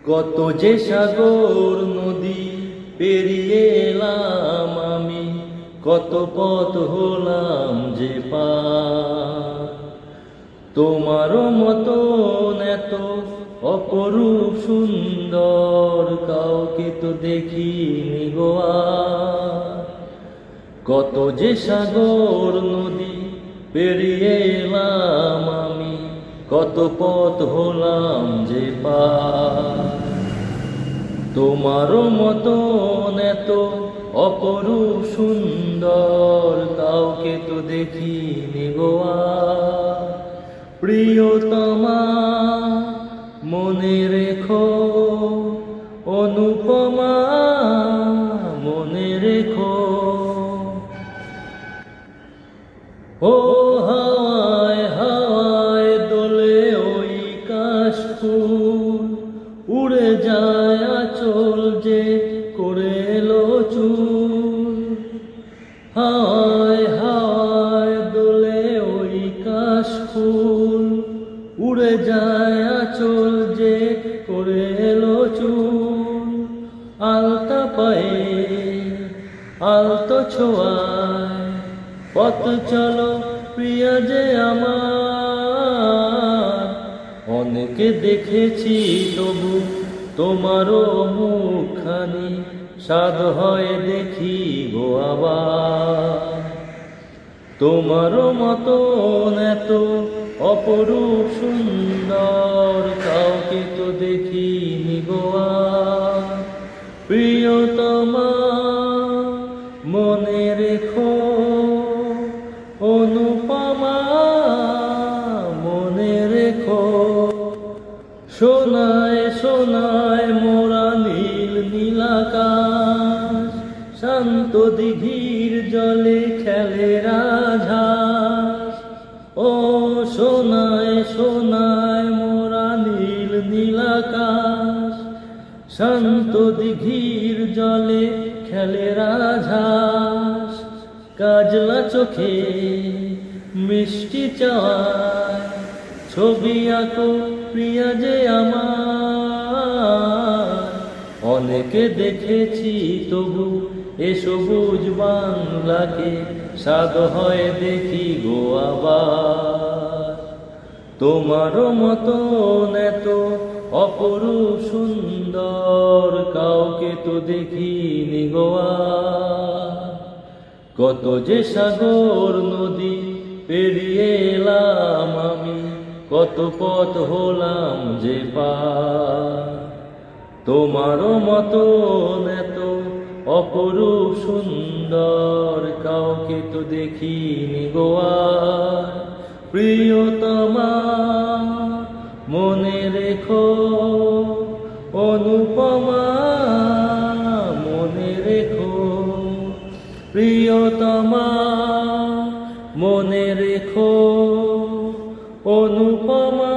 কত যে সাগর নদী পেরিয়ে এলাম আমি, কত পথ হলাম যে পার। তোমারও মতন এত অপরূপ সুন্দর কাউকে তো দেখিনি গো আর। কত যে সাগর নদী পেরিয়ে এলাম আমি, কত পথ হলাম যে পার। তোমারও মতন এত অপরূপ সুন্দর কাউকে তো দেখিনি গো আর। প্রিয়তমা মনে রেখো, অনুপমা মনে রেখো। ও হাওয়ায় হাওয়ায় দোলে ওই কাশফুল, উড়ে যায় আঁচল যে করে এলো চুল। হাওয়ায় হাওয়ায় দোলে ওই কাশফুল, উড়ে যায় আঁচল যে করে এলো চুল। আলতা পায়ে আলতো ছোঁয়ায় পথ চলো প্রিয়া যে আমার। অনেকে দেখেছি তবু তোমারও মুখখানি, সাধ হয় দেখি গো আবার। তোমারও মতন এত অপরূপ সুন্দর কাউকে তো দেখিনি গো আর। প্রিয়তমা মনে রেখো, অনুপমা মনে রেখো। সোনায় সোনায় মোরা নীল নীলাকাশ, শান্ত দিঘির জলে খেলে রাজহাঁস। ও সোনায় সোনায় মোরা নীল নীলাকাশ, শান্ত দিঘির জলে খেলে রাজহাঁস। কাজলা চোখে মিষ্টি চাওয়ায় ছবি আঁকো প্রিয়া যে আমার। অনেকে দেখেছি তবু এ সবুজ বাংলাকে, সাধ হয় দেখি গো আবার। তোমারও মতন এত অপরূপ সুন্দর কাউকে তো দেখিনি গো আর। কত যে সাগর নদী পেরিয়ে এলাম আমি, কত পথ হলাম যে পার। তোমারও মতন এত অপরূপ সুন্দর কাউকে তো দেখিনি গো আর। প্রিয়তমা মনে রেখো, অনুপমা মনে রেখো। প্রিয়তমা মনে রেখো, অনুপমা